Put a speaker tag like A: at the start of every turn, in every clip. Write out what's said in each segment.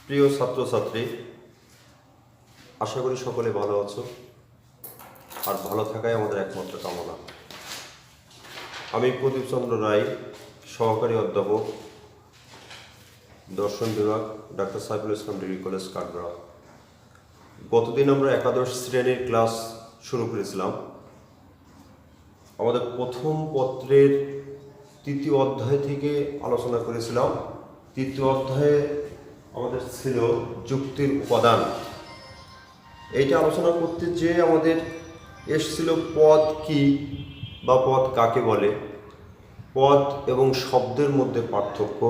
A: প্রিয় ছাত্রছাত্রী, আশা করি সকলে ভালো আছো আর ভালো থাকাই আমাদের একমাত্র কামনা। আমি প্রদীপ চন্দ্র রায়, সহকারী অধ্যাপক, দর্শন বিভাগ, doctor Saiful Islam degree college, Kathgora. গতদিন আমরা একাদশ শ্রেণীর ক্লাস শুরু করেছিলাম। আমাদের প্রথম পত্রের তৃতীয় অধ্যায় থেকে আলোচনা করেছিলাম। তৃতীয় অধ্যায়ে আমাদের ছিল যুক্তির উপাদান। এইটা আলোচনা করতে যে আমাদের এসছিল পদ কি বা পদ কাকে বলে, পদ এবং শব্দের মধ্যে পার্থক্য।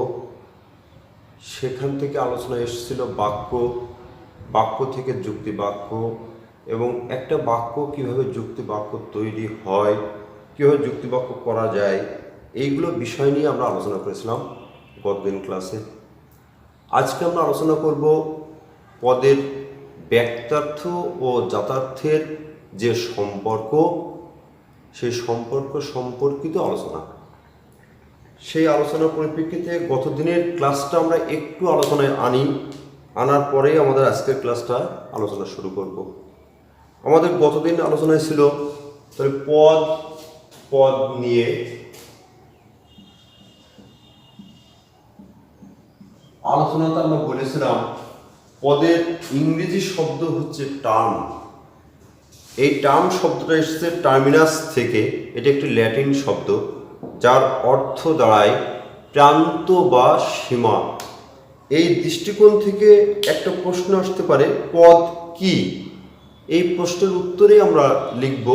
A: সেখান থেকে আলোচনা এসেছিল বাক্য, বাক্য থেকে যুক্তি বাক্য, এবং একটা বাক্য কিভাবে যুক্তি বাক্য তৈরি হয়, কীভাবে যুক্তি বাক্য করা যায়, এইগুলো বিষয় নিয়ে আমরা আলোচনা করেছিলাম গতদিন ক্লাসে। আজকে আমরা আলোচনা করব পদের ব্যক্তার্থ ও জাতার্থের যে সম্পর্ক, সেই সম্পর্ক সম্পর্কিত আলোচনা। সেই আলোচনার পরিপ্রেক্ষিতে গতদিনের ক্লাসটা আমরা একটু আলোচনায় আনার পরেই আমাদের আজকের ক্লাসটা আলোচনা শুরু করব। আমাদের গতদিন আলোচনায় ছিল তাহলে পদ নিয়ে আলোচনাতে আমরা বলেছিলাম পদের ইংরেজি শব্দ হচ্ছে টার্ম। এই টার্ম শব্দটা এসেছে টার্মিনাস থেকে। এটা একটি ল্যাটিন শব্দ যার অর্থ দাঁড়ায় প্রান্ত বা সীমা। এই দৃষ্টিকোণ থেকে একটা প্রশ্ন আসতে পারে, পদ কি? এই প্রশ্নের উত্তরে আমরা লিখব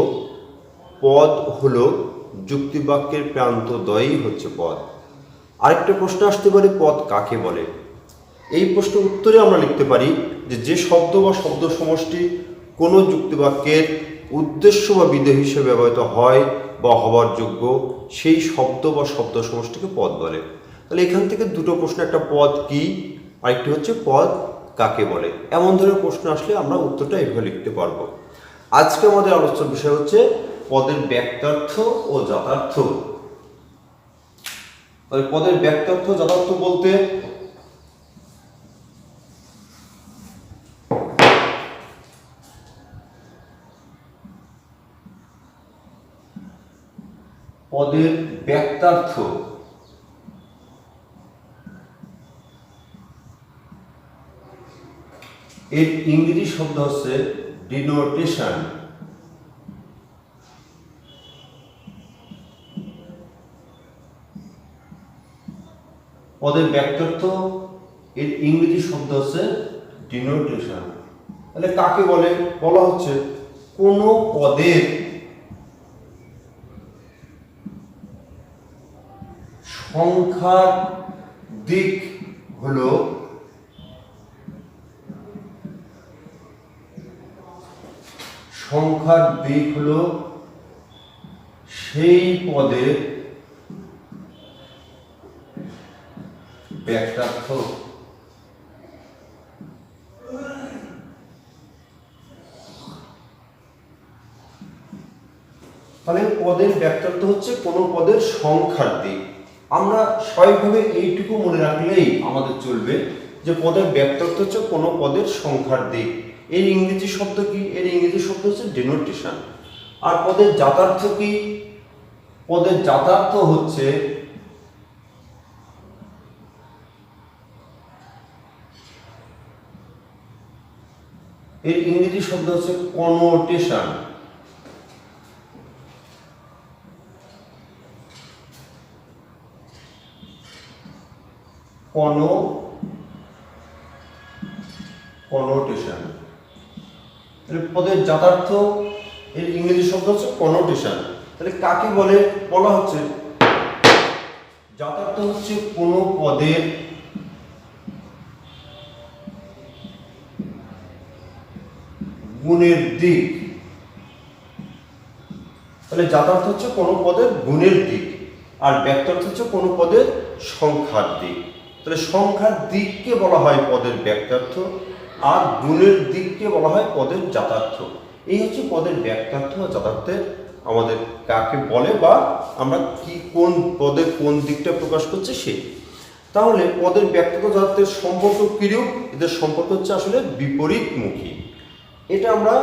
A: পদ হলো যুক্তিবাক্যের প্রান্তদ্বয়ই হচ্ছে পদ। আরেকটা প্রশ্ন আসতে পারে, পদ কাকে বলে? এই প্রশ্নের উত্তরে আমরা লিখতে পারি যে শব্দ বা শব্দ সমষ্টি কোনো যুক্তিবাক্যের উদ্দেশ্য বা বিধেয় হিসেবে ব্যবহৃত হয় বা হবার যোগ্য, সেই শব্দ বা শব্দ সমষ্টিকে পদ বলে। তাহলে এখান থেকে দুটো প্রশ্ন, একটা পদ কি, আরেকটি হচ্ছে পদ কাকে বলে। এমন ধরনের প্রশ্ন আসলে আমরা উত্তরটা এইভাবে লিখতে পারবো। আজকে আমাদের আলোচনার বিষয় হচ্ছে পদের ব্যক্তার্থ ও জাতার্থ। পদের ব্যক্তার্থ জাতার্থ বলতে পদের ব্যক্তার্থ এর ইংরেজি শব্দ হচ্ছে ডিনোটেশন। পদের ব্যক্তার্থ এর ইংরেজি শব্দ হচ্ছে ডিনোটেশন। তাহলে কাকে বলে? বলা হচ্ছে কোন পদের সংখ্যার দিক হলো সেই পদের ব্যক্তার্থ। তাহলে পদের ব্যক্তার্থ হচ্ছে কোন পদের সংখ্যার দিক। আমরা স্বাভাবিকভাবে এইটুকু মনে রাখলেই আমাদের চলবে যে পদের ব্যক্তার্থ হচ্ছে কোন পদের সংখ্যার দিক। এর ইংরেজি শব্দ কি? এর ইংরেজি শব্দ হচ্ছে ডিনোটেশন। আর পদের জাতার্থ কি? পদের জাতার্থ হচ্ছে এর ইংরেজি শব্দ হচ্ছে কনোটেশন। কনোটেশন। পদের জাতার্থ এর ইংরেজি শব্দ হচ্ছে কনোটেশন। তাহলে কাকে বলে? বলা হচ্ছে জাতার্থ হচ্ছে কোন পদের গুণের দিক। তাহলে জাতার্থ হচ্ছে কোন পদের গুণের দিক, আর ব্যক্তার্থ হচ্ছে কোন পদের সংখ্যার দিক। তাহলে সংখ্যার দিককে বলা হয় পদের ব্যক্তার্থ, আর গুণের দিককে বলা হয় পদের জাতার্থ। এই হচ্ছে পদের ব্যক্তার্থ ও জাতার্থের আমাদের কাকে বলে, বা আমরা কি কোন পদের কোন দিকটা প্রকাশ করছে সেই। তাহলে পদের ব্যক্তিগত জাতের সম্পর্ক কিরূপ? এদের সম্পর্ক হচ্ছে আসলে বিপরীতমুখী। এটা আমরা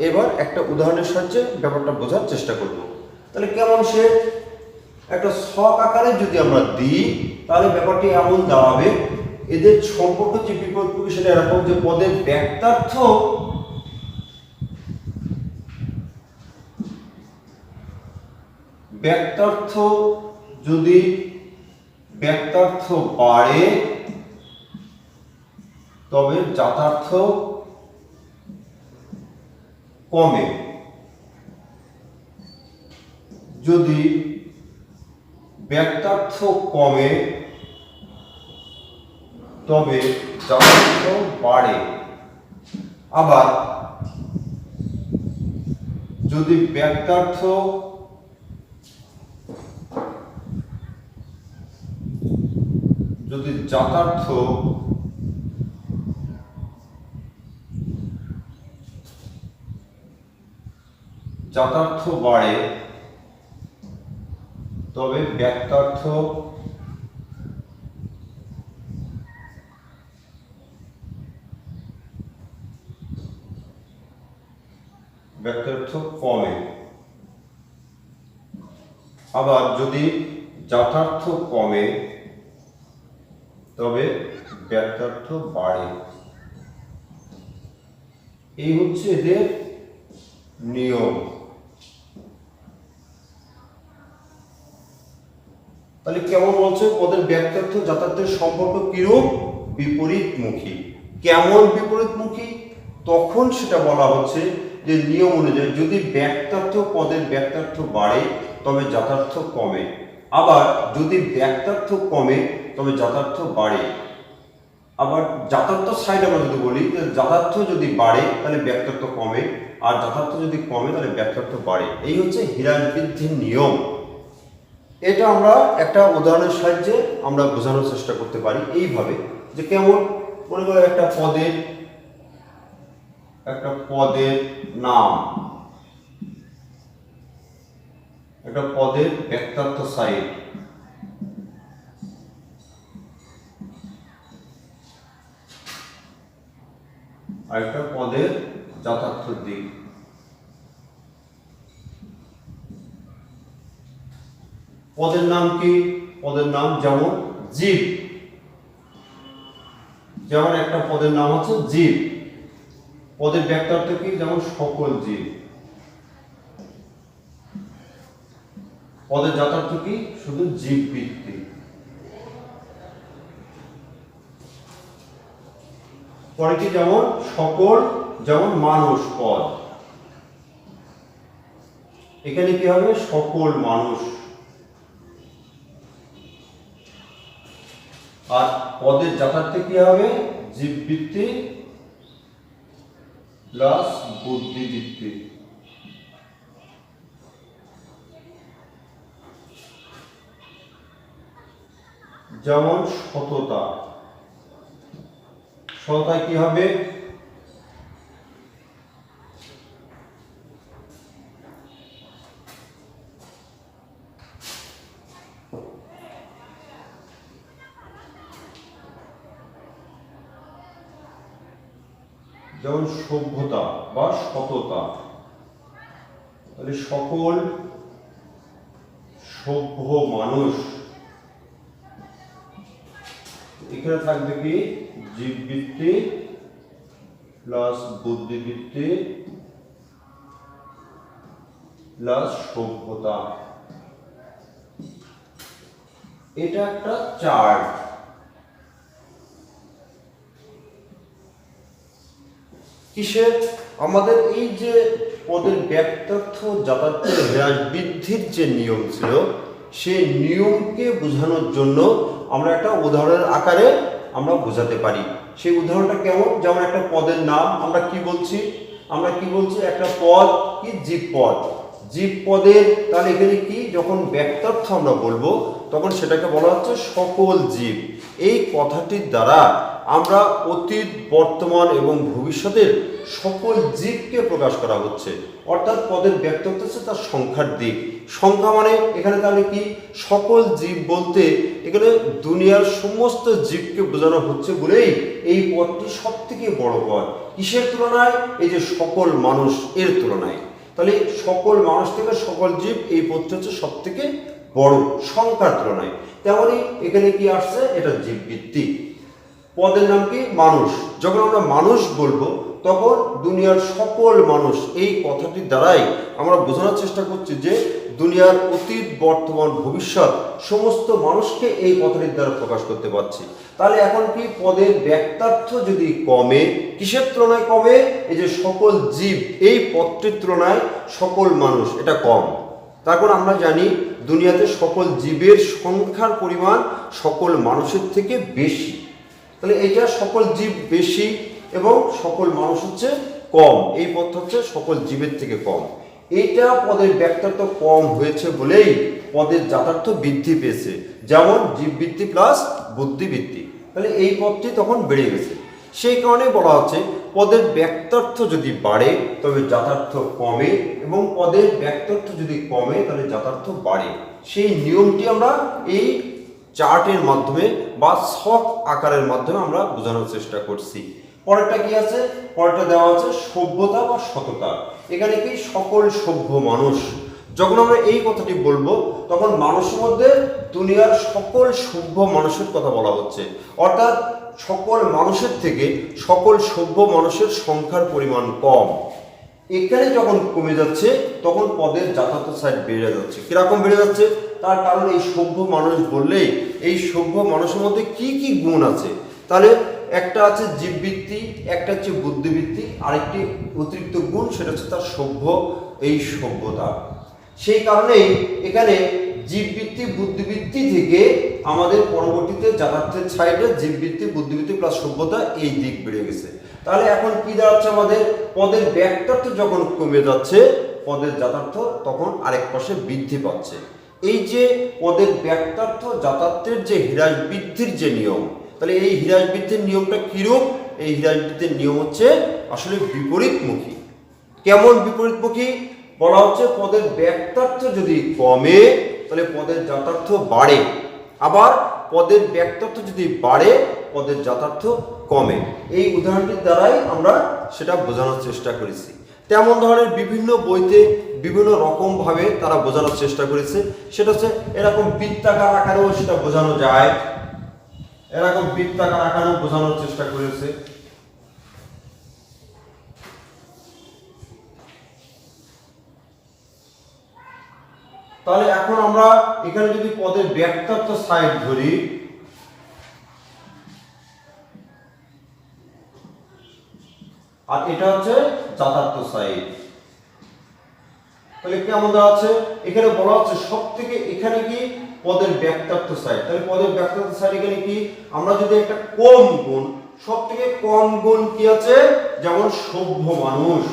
A: এবার একটা উদাহরণের সাহায্যে ব্যাপারটা বোঝার চেষ্টা করব। তাহলে কেমন সে একটা ছক আকারে যদি আমরা দিই তাহলে ব্যাপারটি এমন দাঁড়াবে, এদের সম্পর্ক যে বিপরীতমুখী সেটা এরকম যে পদের ব্যক্তার্থ যদি ব্যক্তার্থ বাড়ে তবে জাতার্থ কমে, যদি ব্যক্তার্থ কমে তবে জাতার্থ বাড়ে। আবার যদি ব্যক্তার্থ যদি জাতার্থ বাড়ে তবে ব্যক্তার্থ কমে। আবার যদি জাতার্থ কমে তবে ব্যক্তার্থ বাড়ে। এই হচ্ছে এদের নিয়ম। তাহলে কেমন বলছে পদের ব্যক্তার্থ জাতার্থের সম্পর্ক কিরূপ? বিপরীতমুখী। কেমন বিপরীতমুখী? তখন সেটা বলা হচ্ছে যে নিয়ম অনুযায়ী যদি পদের ব্যক্তার্থ বাড়ে তবে জাতার্থ কমে, আবার যদি ব্যক্তার্থ কমে তবে জাতার্থ বাড়ে। আবার জাতার্থ সাইড আমরা যদি বলি জাতার্থ যদি বাড়ে তাহলে ব্যক্তার্থ কমে, আর জাতার্থ যদি কমে তাহলে ব্যক্তার্থ বাড়ে। এই হচ্ছে হ্রাস বৃদ্ধির নিয়ম। এটা আমরা একটা উদাহরণের সাহায্যে আমরা বোঝানোর চেষ্টা করতে পারি এইভাবে যে কেমন মনে করো একটা পদের নাম, একটা পদের ব্যক্তার্থ সাইড, আর একটা পদের জাতার্থ দিক। পদের নাম কি? পদের নাম যেমন জীব, যেমন একটা পদের নাম হচ্ছে জীব। পদের ব্যক্তার্থ কি? যেমন সকল জীব। পদের জাতার্থ কি? শুধু জীব ভিত্তিক। পরে কি? যেমন সকল, যেমন মানুষ পদ, এখানে কি হবে? সকল মানুষ। আর পদের জাতার্থে কি হবে? জীবভিত্তিক প্লাস বুদ্ধিভিত্তিক। যেমন সততা, সততায় কি হবে? যেমন সভ্যতা বা সততা, তাহলে সকল সভ্য মানুষ। এখানে থাকবে কি? জীবভিত্তিক প্লাস বুদ্ধিভিত্তিক প্লাস সভ্যতা। এটা একটা চার্ট। কিসের? আমাদের এই যে পদের ব্যক্তার্থ জাতার্থের হ্রাস বৃদ্ধির যে নিয়ম ছিল সেই নিয়মকে বোঝানোর জন্য আমরা একটা উদাহরণের আকারে আমরা বোঝাতে পারি। সেই উদাহরণটা কেমন? যেমন একটা পদের নাম আমরা কি বলছি? একটা পদ কি? জীব পদ। জীব পদের তাহলে এখানে কি? যখন ব্যক্তার্থ আমরা বলবো তখন সেটাকে বলা হচ্ছে সকল জীব। এই কথাটির দ্বারা আমরা অতীত, বর্তমান এবং ভবিষ্যতের সকল জীবকে প্রকাশ করা হচ্ছে। অর্থাৎ পদের ব্যক্তত্ব হচ্ছে তার সংখ্যার দিক। সংখ্যা মানে এখানে তাহলে কি, সকল জীব বলতে এখানে দুনিয়ার সমস্ত জীবকে বোঝানো হচ্ছে বলেই এই পদটি সব থেকে বড় পদ। কিসের তুলনায়? এই যে সকল মানুষ এর তুলনায়। তাহলে সকল মানুষ থেকে সকল জীব, এই পদটি হচ্ছে সব থেকে বড় সংখ্যার তুলনায়। তেমনই এখানে কি আসছে, এটা জীবভিত্তিক। পদের নাম কি? মানুষ। যখন আমরা মানুষ বলবো তখন দুনিয়ার সকল মানুষ, এই কথাটির দ্বারাই আমরা বোঝানোর চেষ্টা করছি যে দুনিয়ার অতীত, বর্তমান, ভবিষ্যৎ সমস্ত মানুষকে এই কথাটির দ্বারা প্রকাশ করতে পারছি। তাহলে এখন কি, পদের ব্যক্তার্থ যদি কমে, কিসের তুলনায় কমে? এই যে সকল জীব, এই পদটির তুলনায় সকল মানুষ, এটা কম। তারপর আমরা জানি দুনিয়াতে সকল জীবের সংখ্যার পরিমাণ সকল মানুষের থেকে বেশি। তাহলে এটা সকল জীব বেশি এবং সকল মানুষ হচ্ছে কম। এই পদ হচ্ছে সকল জীবের থেকে কম। এইটা পদের ব্যক্তার্থ কম হয়েছে বলেই পদের যাথার্থ বৃদ্ধি পেয়েছে, যেমন জীববৃত্তি প্লাস বুদ্ধিবৃত্তি। তাহলে এই পদটি তখন বেড়ে গেছে। সেই কারণে বলা হচ্ছে পদের ব্যক্তার্থ যদি বাড়ে তবে যাথার্থ কমে, এবং পদের ব্যক্তার্থ যদি কমে তাহলে যাথার্থ বাড়ে। সেই নিয়মটি আমরা এই চার্টের মাধ্যমে বা ছক আকারের মাধ্যমে আমরা বোঝানোর চেষ্টা করছি। পরেরটা কি আছে? পরেরটা দেওয়া আছে সভ্যতা বা সততা। এখানে কি, সকল সভ্য মানুষ। যখন আমরা এই কথাটি বলবো তখন মানুষের মধ্যে দুনিয়ার সকল সভ্য মানুষের কথা বলা হচ্ছে। অর্থাৎ সকল মানুষের থেকে সকল সভ্য মানুষের সংখ্যার পরিমাণ কম। এখানে যখন কমে যাচ্ছে তখন পদের যাথার্থ সাইড বেড়ে যাচ্ছে। কিরকম বেড়ে যাচ্ছে? তার কারণ এই সভ্য মানুষ বললেই এই সভ্য মানুষের মধ্যে কি কি গুণ আছে? তাহলে একটা আছে জীববৃত্তি, একটা হচ্ছে বুদ্ধিবৃত্তি, আরেকটি অতিরিক্ত গুণ, সেটা হচ্ছে তার এই সভ্যতা। সেই কারণেই এখানে জীববৃত্তি, বুদ্ধিবৃত্তি থেকে আমাদের পরবর্তীতে যাথার্থের সাইডে জীববৃত্তি, বুদ্ধিবৃত্তি প্লাস সভ্যতা, এই দিক বেড়ে গেছে। তাহলে এখন কি দাঁড়াচ্ছে আমাদের? পদের ব্যক্তার্থ যখন কমে যাচ্ছে পদের যাথার্থ তখন আরেক পাশে বৃদ্ধি পাচ্ছে। এই যে পদের ব্যক্তার্থ যাথার্থের যে হ্রাস বৃদ্ধির যে নিয়ম, তাহলে এই হ্রাস বৃদ্ধির নিয়মটা কিরূপ? এই হ্রাস বৃদ্ধির নিয়ম হচ্ছে আসলে বিপরীতমুখী। কেমন বিপরীতমুখী? বলা হচ্ছে পদের ব্যক্তার্থ যদি কমে তাহলে পদের যাথার্থ বাড়ে, আবার পদের ব্যক্তার্থ যদি বাড়ে পদের যাথার্থ কমে। এই উদাহরণটির দ্বারাই আমরা সেটা বোঝানোর চেষ্টা করেছি। তেমন ধরনের বিভিন্ন বইতে বিভিন্ন রকমভাবে তারা বোঝানোর চেষ্টা করেছে। সেটা হচ্ছে এরকম বৃত্তাকার আকারেও সেটা বোঝানো যায়, এরকম বৃত্তাকার আকারেও বোঝানোর চেষ্টা করেছে। তাহলে এখন আমরা এখানে যদি পদের ব্যক্তার্থ সাইড ধরি, আর এটা হচ্ছে যাথার্থ সাইড, তাহলে কেমন আছে? এখানে বলা হচ্ছে সব থেকে এখানে কি পদের ব্যক্তার্থ সাইড। তাহলে পদের ব্যক্তার্থ সাইড এখানে কি, আমরা যদি একটা কম গুণ, সব থেকে কম গুণ কি আছে? যেমন সভ্য মানুষ,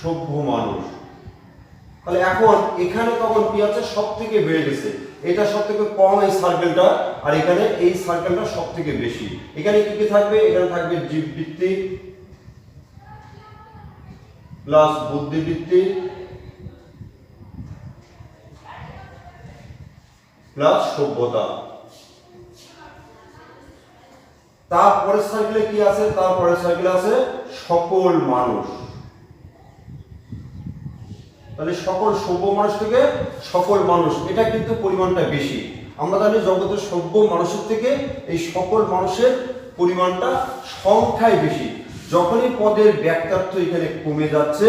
A: সভ্য মানুষ। তাহলে এখন এখানে তখন কি আছে? সব থেকে বেড়ে গেছে। এটা সব থেকে কম এই সার্কেলটা, আর এখানে এই সার্কেলটা সব থেকে বেশি। এখানে কি কি থাকবে? এখানে থাকবে জীববৃত্তি প্লাস বুদ্ধিবৃত্তি প্লাস সভ্যতা। তারপরে সার্কেলে কি আছে? তারপরে সার্কেলে আছে সকল মানুষ। তাহলে সকল সভ্য মানুষ থেকে সকল মানুষ, এটা কিন্তু পরিমাণটা বেশি। আমরা জানি জগতের সভ্য মানুষের থেকে এই সকল মানুষের পরিমাণটা সংখ্যায় বেশি। যখনই পদের ব্যক্তার্থ এখানে কমে যাচ্ছে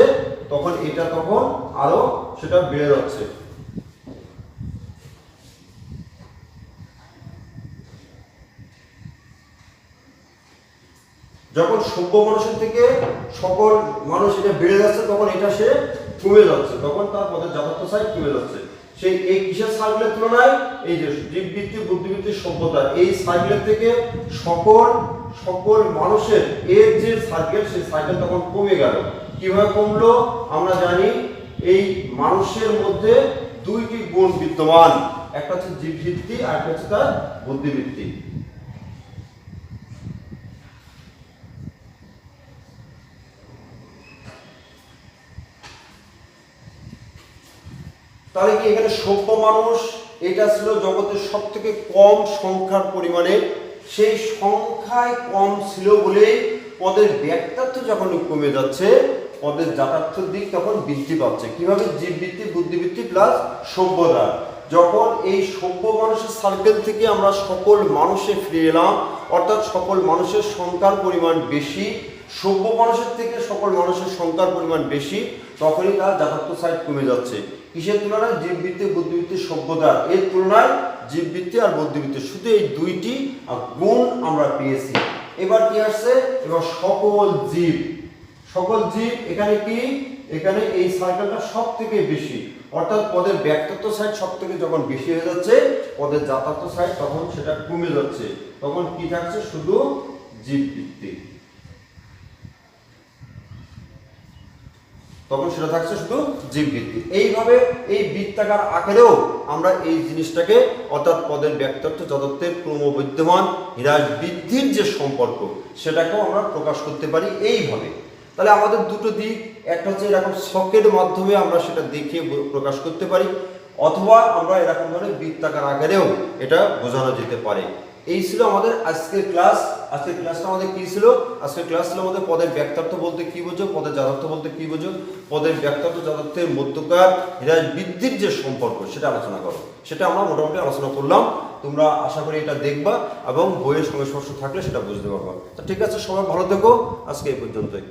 A: তখন এটা তখন আরো সেটা বেড়ে যাচ্ছে। যখন সভ্য মানুষের থেকে সকল মানুষ এটা বেড়ে যাচ্ছে তখন এটা সে কমে যাচ্ছে, তখন তার পদের যাথার্থ সাইড কমে যাচ্ছে। সেই এই কিসের সার্কেলের তুলনায়? এই যে জীববৃত্তি, বুদ্ধিবৃত্তি, সভ্যতা, এই সার্কেলের থেকে সকল মানুষের এর যে সার্কেল, সেই সার্কেল তখন কমে গেল। কিভাবে কমলো? আমরা জানি এই মানুষের মধ্যে দুইটি গুণ বিদ্যমান, একটা হচ্ছে জীববৃত্তি আর একটা হচ্ছে তার বুদ্ধিবৃত্তি। তাহলে কি এখানে সভ্য মানুষ এটা ছিল জগতের সব থেকে কম সংখ্যার পরিমাণে, সেই সংখ্যায় কম ছিল বলে পদের ব্যাক্তার্থ যখন কমে যাচ্ছে পদের জাতার্থর দিক তখন বৃদ্ধি পাচ্ছে। কিভাবে? জীববৃত্তি, বুদ্ধিবৃত্তি প্লাস সভ্যতা। যখন এই সভ্য মানুষের সার্কেল থেকে আমরা সকল মানুষে ফিরে এলাম, অর্থাৎ সকল মানুষের সংখ্যার পরিমাণ বেশি, সভ্য মানুষের থেকে সকল মানুষের সংখ্যার পরিমাণ বেশি, তখনই তার জাতার্থ সাইড কমে যাচ্ছে। কিসের তুলনায়? জীববৃত্তি, বুদ্ধিবৃত্তি, সভ্যতার। এর তুলনায় জীববৃত্তি আর বুদ্ধিবৃত্তি, শুধু এই দুইটি গুণ আমরা পেয়েছি। এবার কি আসছে? এবার সকল জীব। সকল জীব এখানে কি? এখানে এই সার্কেলটা সব থেকে বেশি, অর্থাৎ পদের ব্যাক্তার্থ সাইড সব থেকে যখন বেশি হয়ে যাচ্ছে পদের জাতার্থ সাইড তখন সেটা কমে যাচ্ছে। তখন কি থাকছে? শুধু জীববৃত্তি। তখন সেটা থাকছে শুধু জীববৃত্তি। এইভাবে এই বৃত্তাকার আকারেও আমরা এই জিনিসটাকে, অর্থাৎ পদের ব্যাক্তার্থ জাতার্থের ক্রমবর্ধমান হ্রাস বৃদ্ধির যে সম্পর্ক সেটাকেও আমরা প্রকাশ করতে পারি এইভাবে। তাহলে আমাদের দুটো দিক, একটা হচ্ছে এরকম ছকের মাধ্যমে আমরা সেটা দেখে প্রকাশ করতে পারি, অথবা আমরা এরকম ধরনের বৃত্তাকার আকারেও এটা বোঝানো যেতে পারে। এই ছিল আমাদের আজকের ক্লাস। আজকের ক্লাসটা আমাদের কি ছিল? আজকের ক্লাস ছিল আমাদের পদের ব্যাক্তার্থ বলতে কি বোঝো, পদের জাতার্থ বলতে কি বোঝো, পদের ব্যাক্তার্থ জাতার্থের মধ্যকার হ্রাস বৃদ্ধির যে সম্পর্ক সেটা আলোচনা করো। সেটা আমরা মোটামুটি আলোচনা করলাম। তোমরা আশা করি এটা দেখবা এবং বইয়ের সঙ্গে স্পর্শ থাকলে সেটা বুঝতে পারবা। তো ঠিক আছে, সবাই ভালো থেকো। আজকে এই পর্যন্তই।